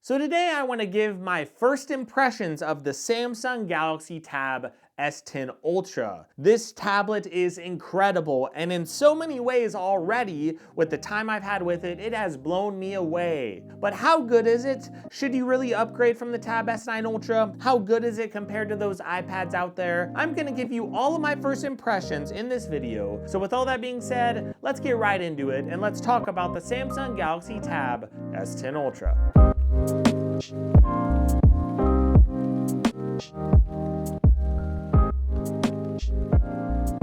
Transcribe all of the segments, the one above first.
So today I want to give my first impressions of the Samsung Galaxy Tab S10 Ultra. This tablet is incredible, and in so many ways already, with the time I've had with it, it has blown me away. But how good is it? Should you really upgrade from the Tab S9 Ultra? How good is it compared to those iPads out there? I'm gonna give you all of my first impressions in this video. So with all that being said, let's get right into it, and let's talk about the Samsung Galaxy Tab S10 Ultra.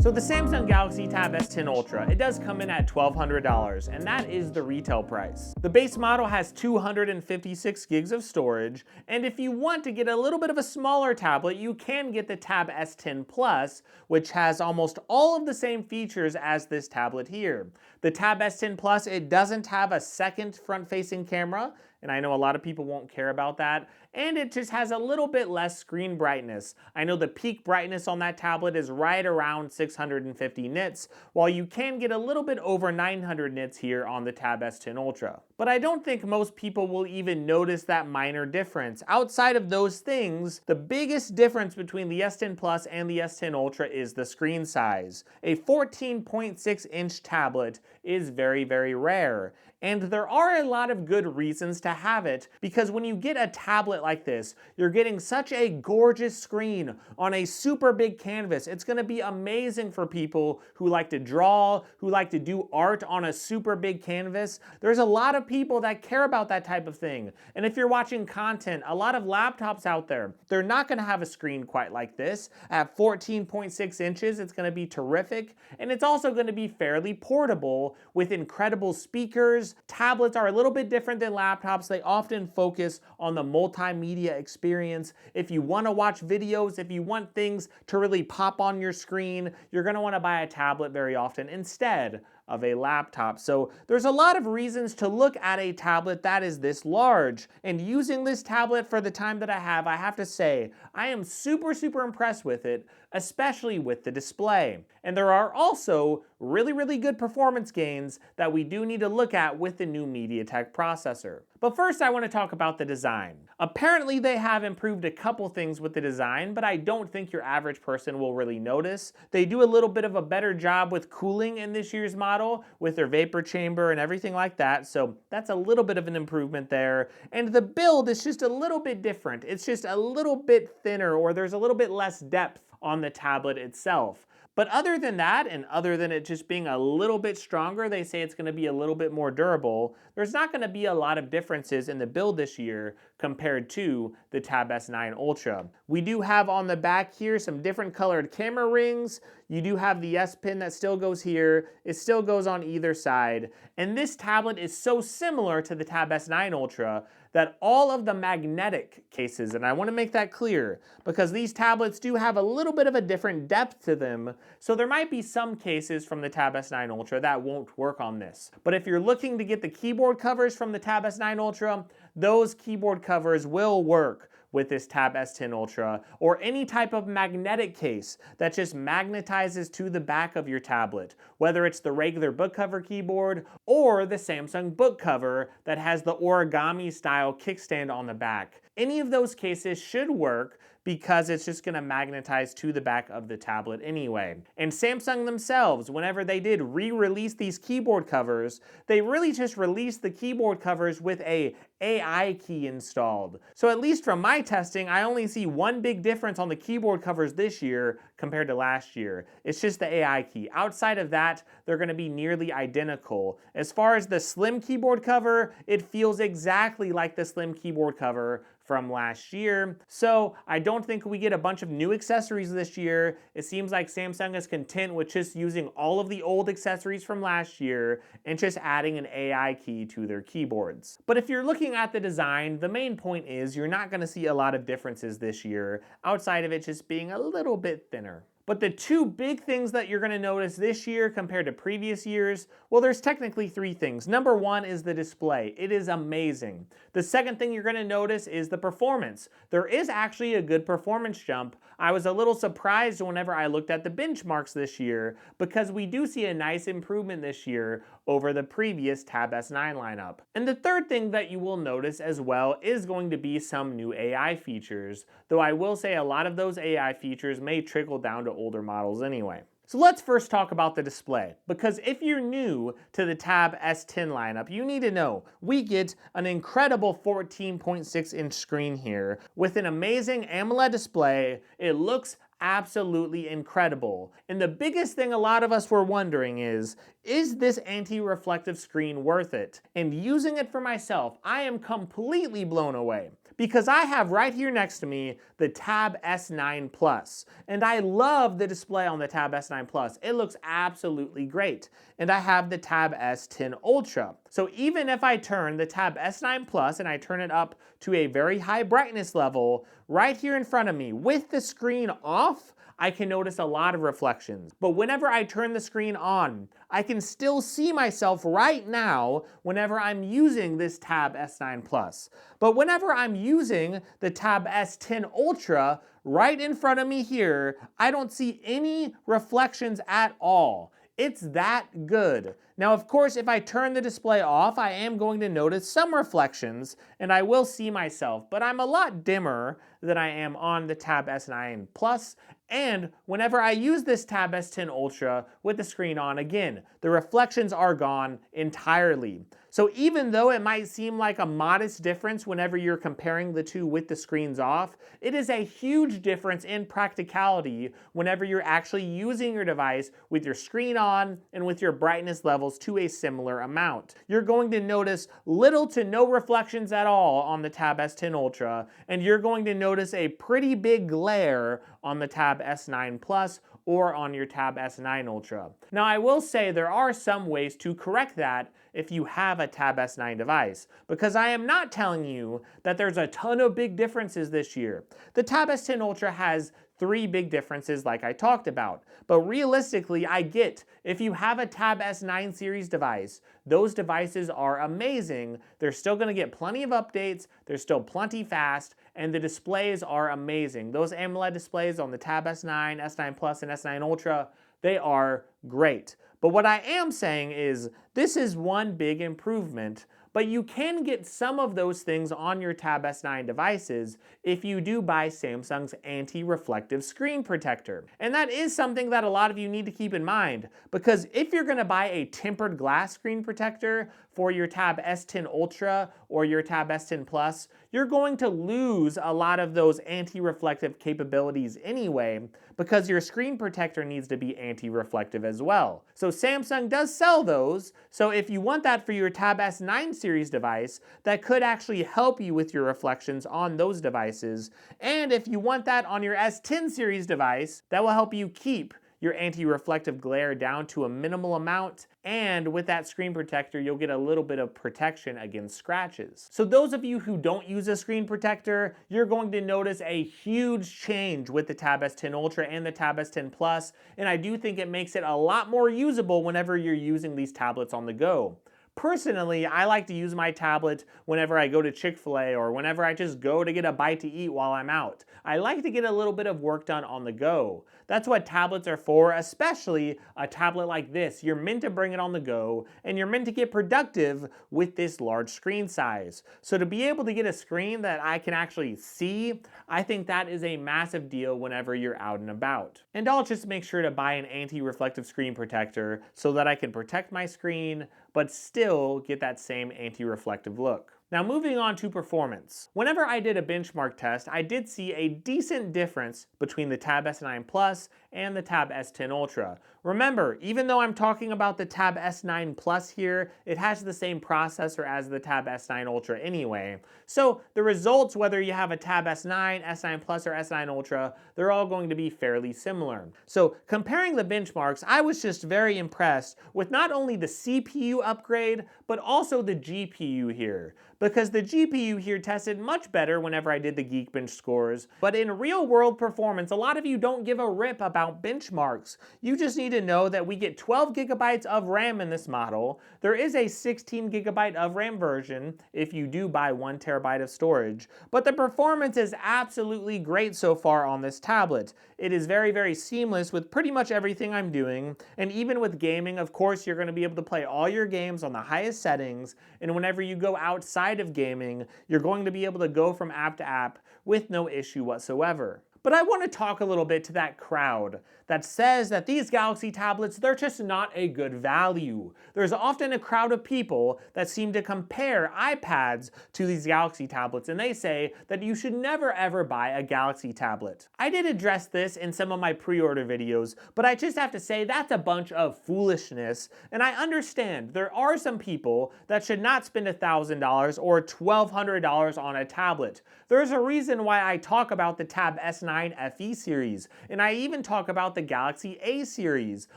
So the Samsung Galaxy Tab S10 Ultra, it does come in at $1,200, and that is the retail price. The base model has 256 gigs of storage, and if you want to get a little bit of a smaller tablet, you can get the Tab S10 Plus, which has almost all of the same features as this tablet here. The Tab S10 Plus, it doesn't have a second front-facing camera, and I know a lot of people won't care about that, and it just has a little bit less screen brightness. I know the peak brightness on that tablet is right around 650 nits, while you can get a little bit over 900 nits here on the Tab S10 Ultra. But I don't think most people will even notice that minor difference. Outside of those things, the biggest difference between the S10 Plus and the S10 Ultra is the screen size. A 14.6-inch tablet is very, very rare. And there are a lot of good reasons to have it, because when you get a tablet like this, you're getting such a gorgeous screen on a super big canvas. It's gonna be amazing for people who like to draw, who like to do art on a super big canvas. There's a lot of people that care about that type of thing. And if you're watching content, a lot of laptops out there, they're not gonna have a screen quite like this. At 14.6 inches, it's gonna be terrific. And it's also gonna be fairly portable with incredible speakers. Tablets are a little bit different than laptops. They often focus on the multimedia experience. If you want to watch videos, if you want things to really pop on your screen, you're going to want to buy a tablet very often instead of a laptop. So there's a lot of reasons to look at a tablet that is this large. And using this tablet for the time that I have to say, I am super, super impressed with it, especially with the display. And there are also really, really good performance gains that we do need to look at with the new MediaTek processor. But first I want to talk about the design. Apparently they have improved a couple things with the design, but I don't think your average person will really notice. They do a little bit of a better job with cooling in this year's model with their vapor chamber and everything like that, so that's a little bit of an improvement there. And the build is just a little bit different. It's just a little bit thinner, or there's a little bit less depth on the tablet itself. But other than that, and other than it just being a little bit stronger, they say it's going to be a little bit more durable, there's not going to be a lot of differences in the build this year compared to the Tab S9 Ultra. We do have on the back here some different colored camera rings. You do have the S Pen that still goes here. It still goes on either side. And this tablet is so similar to the Tab S9 Ultra that all of the magnetic cases, and I want to make that clear, because these tablets do have a little bit of a different depth to them, so there might be some cases from the Tab S9 Ultra that won't work on this. But if you're looking to get the keyboard covers from the Tab S9 Ultra, those keyboard covers will work with this Tab S10 Ultra, or any type of magnetic case that just magnetizes to the back of your tablet, whether it's the regular book cover keyboard or the Samsung book cover that has the origami style kickstand on the back. Any of those cases should work because it's just going to magnetize to the back of the tablet anyway. And Samsung themselves, whenever they did re-release these keyboard covers, they really just released the keyboard covers with a AI key installed. So at least from my testing, I only see one big difference on the keyboard covers this year compared to last year. It's just the AI key. Outside of that, they're going to be nearly identical. As far as the slim keyboard cover, it feels exactly like the slim keyboard cover from last year. So I don't think we get a bunch of new accessories this year. It seems like Samsung is content with just using all of the old accessories from last year and just adding an AI key to their keyboards. But if you're looking at the design, the main point is you're not going to see a lot of differences this year outside of it just being a little bit thinner. But the two big things that you're going to notice this year compared to previous years, well, there's technically three things. Number one is the display. It is amazing. The second thing you're going to notice is the performance. There is actually a good performance jump. I was a little surprised whenever I looked at the benchmarks this year because we do see a nice improvement this year over the previous Tab S9 lineup. And the third thing that you will notice as well is going to be some new AI features, though I will say a lot of those AI features may trickle down to older models anyway. So let's first talk about the display, because if you're new to the Tab S10 lineup, you need to know we get an incredible 14.6-inch screen here with an amazing AMOLED display. It looks absolutely incredible. And the biggest thing a lot of us were wondering is this anti-reflective screen worth it? And using it for myself, I am completely blown away. Because I have right here next to me the Tab S9 Plus, and I love the display on the Tab S9 Plus. It looks absolutely great. And I have the Tab S10 Ultra. So even if I turn the Tab S9 Plus and I turn it up to a very high brightness level, right here in front of me with the screen off, I can notice a lot of reflections. But whenever I turn the screen on, I can still see myself right now whenever I'm using this Tab S9 Plus. But whenever I'm using the Tab S10 Ultra, right in front of me here, I don't see any reflections at all. It's that good. Now, of course, if I turn the display off, I am going to notice some reflections, and I will see myself, but I'm a lot dimmer than I am on the Tab S9 Plus, and whenever I use this Tab S10 Ultra with the screen on, again, the reflections are gone entirely. So even though it might seem like a modest difference whenever you're comparing the two with the screens off, it is a huge difference in practicality whenever you're actually using your device with your screen on and with your brightness levels to a similar amount. You're going to notice little to no reflections at all on the Tab S10 Ultra, and you're going to notice a pretty big glare on the Tab S9 Plus or on your Tab S9 Ultra. Now, I will say there are some ways to correct that if you have a Tab S9 device, because I am not telling you that there's a ton of big differences this year. The Tab S10 Ultra has three big differences like I talked about, but realistically, I get if you have a Tab S9 series device, those devices are amazing. They're still going to get plenty of updates, they're still plenty fast, and the displays are amazing. Those AMOLED displays on the Tab S9, S9 Plus, and S9 Ultra, they are great. But what I am saying is this is one big improvement, but you can get some of those things on your Tab S9 devices if you do buy Samsung's anti-reflective screen protector. And that is something that a lot of you need to keep in mind, because if you're going to buy a tempered glass screen protector for your Tab S10 Ultra or your Tab S10 Plus, you're going to lose a lot of those anti-reflective capabilities anyway, because your screen protector needs to be anti-reflective as well. So Samsung does sell those, so if you want that for your Tab S9 series device, that could actually help you with your reflections on those devices. And if you want that on your S10 series device, that will help you keep your anti-reflective glare down to a minimal amount, and with that screen protector, you'll get a little bit of protection against scratches. So those of you who don't use a screen protector, you're going to notice a huge change with the Tab S10 Ultra and the Tab S10 Plus, and I do think it makes it a lot more usable whenever you're using these tablets on the go. Personally, I like to use my tablet whenever I go to Chick-fil-A or whenever I just go to get a bite to eat while I'm out. I like to get a little bit of work done on the go. That's what tablets are for, especially a tablet like this. You're meant to bring it on the go, and you're meant to get productive with this large screen size. So to be able to get a screen that I can actually see, I think that is a massive deal whenever you're out and about. And I'll just make sure to buy an anti-reflective screen protector so that I can protect my screen, but still get that same anti-reflective look. Now moving on to performance. Whenever I did a benchmark test, I did see a decent difference between the Tab S9 Plus and the Tab S10 Ultra. Remember, even though I'm talking about the Tab S9 Plus here, it has the same processor as the Tab S9 Ultra anyway. So the results, whether you have a Tab S9, S9 Plus, or S9 Ultra, they're all going to be fairly similar. So comparing the benchmarks, I was just very impressed with not only the CPU upgrade, but also the GPU here. because the GPU here tested much better whenever I did the Geekbench scores. But in real world performance, a lot of you don't give a rip about benchmarks. You just need to know that we get 12 gigabytes of RAM in this model. There is a 16 gigabyte of RAM version if you do buy 1 terabyte of storage. But the performance is absolutely great so far on this tablet. It is very, very seamless with pretty much everything I'm doing. And even with gaming, of course, you're going to be able to play all your games on the highest settings. And whenever you go outside of gaming, you're going to be able to go from app to app with no issue whatsoever. But I want to talk a little bit to that crowd that says that these Galaxy tablets, they're just not a good value. There's often a crowd of people that seem to compare iPads to these Galaxy tablets, and they say that you should never ever buy a Galaxy tablet. I did address this in some of my pre-order videos, but I just have to say that's a bunch of foolishness, and I understand there are some people that should not spend $1,000 or $1,200 on a tablet. There's a reason why I talk about the Tab S9 FE series, and I even talk about the Galaxy A series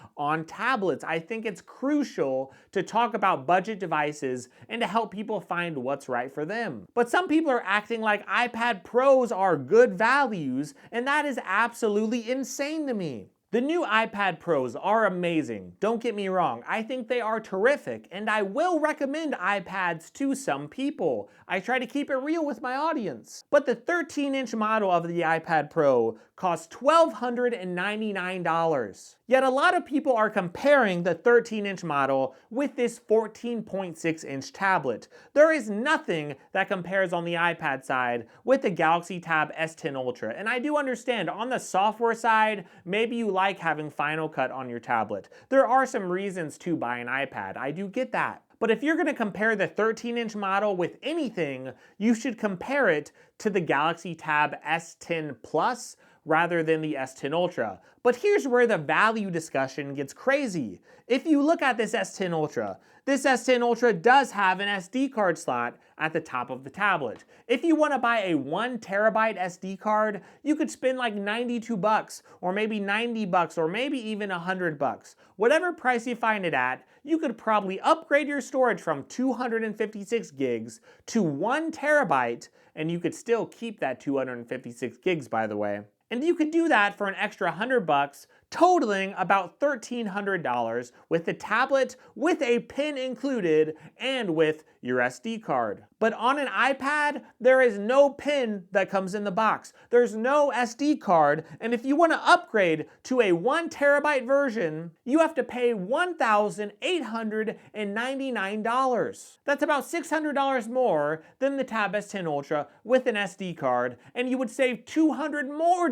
on tablets. I think it's crucial to talk about budget devices and to help people find what's right for them. But some people are acting like iPad Pros are good values, and that is absolutely insane to me. The new iPad Pros are amazing, don't get me wrong, I think they are terrific, and I will recommend iPads to some people. I try to keep it real with my audience. But the 13-inch model of the iPad Pro costs $1,299. Yet a lot of people are comparing the 13-inch model with this 14.6-inch tablet. There is nothing that compares on the iPad side with the Galaxy Tab S10 Ultra, and I do understand on the software side, maybe you like having Final Cut on your tablet. There are some reasons to buy an iPad, I do get that. But if you're going to compare the 13-inch model with anything, you should compare it to the Galaxy Tab S10 Plus rather than the S10 Ultra. But here's where the value discussion gets crazy. If you look at this S10 Ultra, this S10 Ultra does have an SD card slot at the top of the tablet. If you want to buy a 1 terabyte SD card, you could spend like $92 or maybe $90 or maybe even $100. Whatever price you find it at, you could probably upgrade your storage from 256 gigs to 1 terabyte, and you could still keep that 256 gigs, by the way. And you could do that for an extra $100, totaling about $1,300 with the tablet, with a pin included, and with your SD card. But on an iPad, there is no pin that comes in the box. There's no SD card, and if you want to upgrade to a 1 terabyte version, you have to pay $1,899. That's about $600 more than the Tab S10 Ultra with an SD card, and you would save $200 more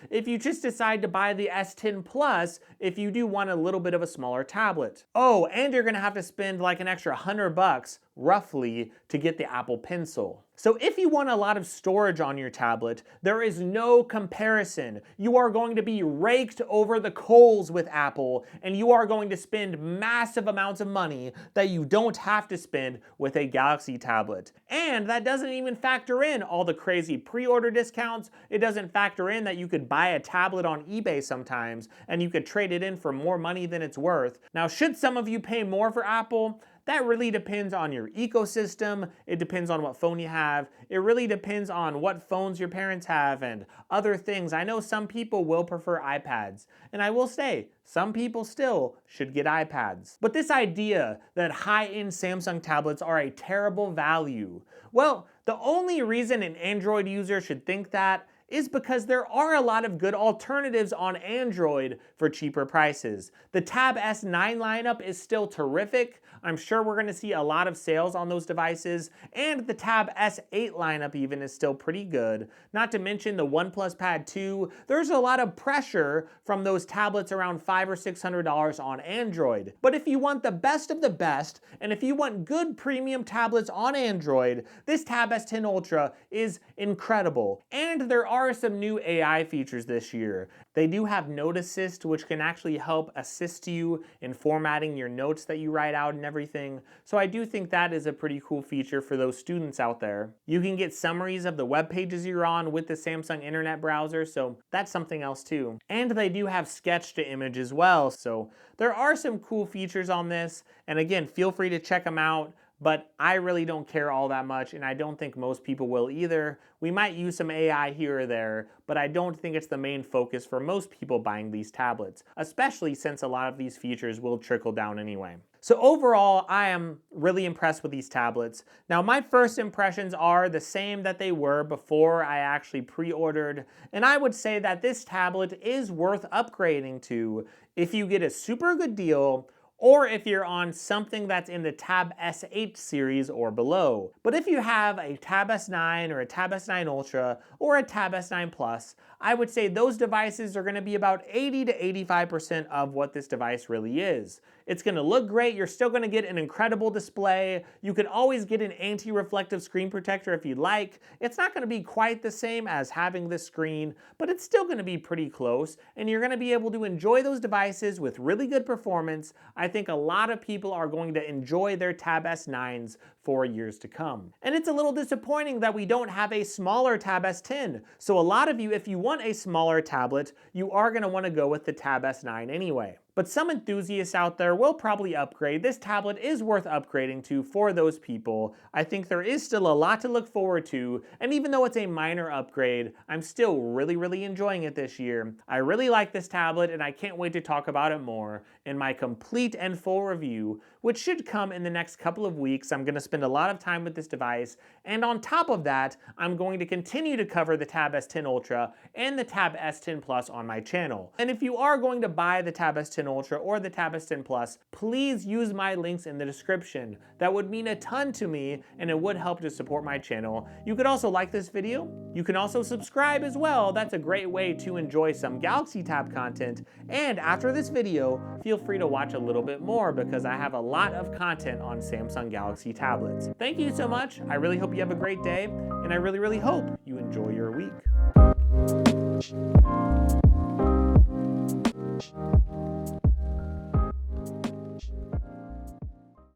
if you just decide to buy the S10 Plus if you do want a little bit of a smaller tablet. Oh, and you're gonna have to spend like an extra $100 roughly to get the Apple Pencil. So if you want a lot of storage on your tablet, there is no comparison. You are going to be raked over the coals with Apple, and you are going to spend massive amounts of money that you don't have to spend with a Galaxy tablet. And that doesn't even factor in all the crazy pre-order discounts. It doesn't factor in that you could buy a tablet on eBay sometimes, and you could trade it in for more money than it's worth. Now, should some of you pay more for Apple? That really depends on your ecosystem, it depends on what phone you have, it really depends on what phones your parents have and other things. I know some people will prefer iPads, and I will say, some people still should get iPads. But this idea that high-end Samsung tablets are a terrible value, well, the only reason an Android user should think that is because there are a lot of good alternatives on Android for cheaper prices. The Tab S9 lineup is still terrific. I'm sure we're going to see a lot of sales on those devices, and the Tab S8 lineup even is still pretty good. Not to mention the OnePlus Pad 2. There's a lot of pressure from those tablets around $500 or $600 on Android. But if you want the best of the best, and if you want good premium tablets on Android, this Tab S10 Ultra is incredible. And there are some new AI features this year. They do have Note Assist, which can actually help assist you in formatting your notes that you write out and everything. So I do think that is a pretty cool feature for those students out there. You can get summaries of the web pages you're on with the Samsung Internet browser, so that's something else too. And they do have sketch to image as well, so there are some cool features on this. And again, feel free to check them out. but I really don't care all that much, and I don't think most people will either. We might use some AI here or there, but I don't think it's the main focus for most people buying these tablets, especially since a lot of these features will trickle down anyway. So overall, I am really impressed with these tablets. Now, my first impressions are the same that they were before I actually pre-ordered, and I would say that this tablet is worth upgrading to if you get a super good deal, or if you're on something that's in the Tab S8 series or below. But if you have a Tab S9 or a Tab S9 Ultra or a Tab S9 Plus, I would say those devices are going to be about 80 to 85% of what this device really is. It's going to look great, you're still going to get an incredible display, you could always get an anti-reflective screen protector if you'd like. It's not going to be quite the same as having this screen, but it's still going to be pretty close, and you're going to be able to enjoy those devices with really good performance. I think a lot of people are going to enjoy their Tab S9s for years to come. And it's a little disappointing that we don't have a smaller Tab S10. So a lot of you, if you want a smaller tablet, you are going to want to go with the Tab S9 anyway. But some enthusiasts out there will probably upgrade. This tablet is worth upgrading to for those people. I think there is still a lot to look forward to, and even though it's a minor upgrade, I'm still really enjoying it this year. I really like this tablet, and I can't wait to talk about it more in my complete and full review, which should come in the next couple of weeks. I'm going to spend a lot of time with this device, and on top of that, I'm going to continue to cover the Tab S10 Ultra and the Tab S10 Plus on my channel. And if you are going to buy the Tab S10 Ultra or the Tab S10 Plus, please use my links in the description. That would mean a ton to me, and it would help to support my channel. You could also like this video. You can also subscribe as well. That's a great way to enjoy some Galaxy Tab content. And after this video, feel free to watch a little bit more because I have a lot of content on Samsung Galaxy tablets. Thank you so much. I really hope you have a great day, and I really hope you enjoy your week.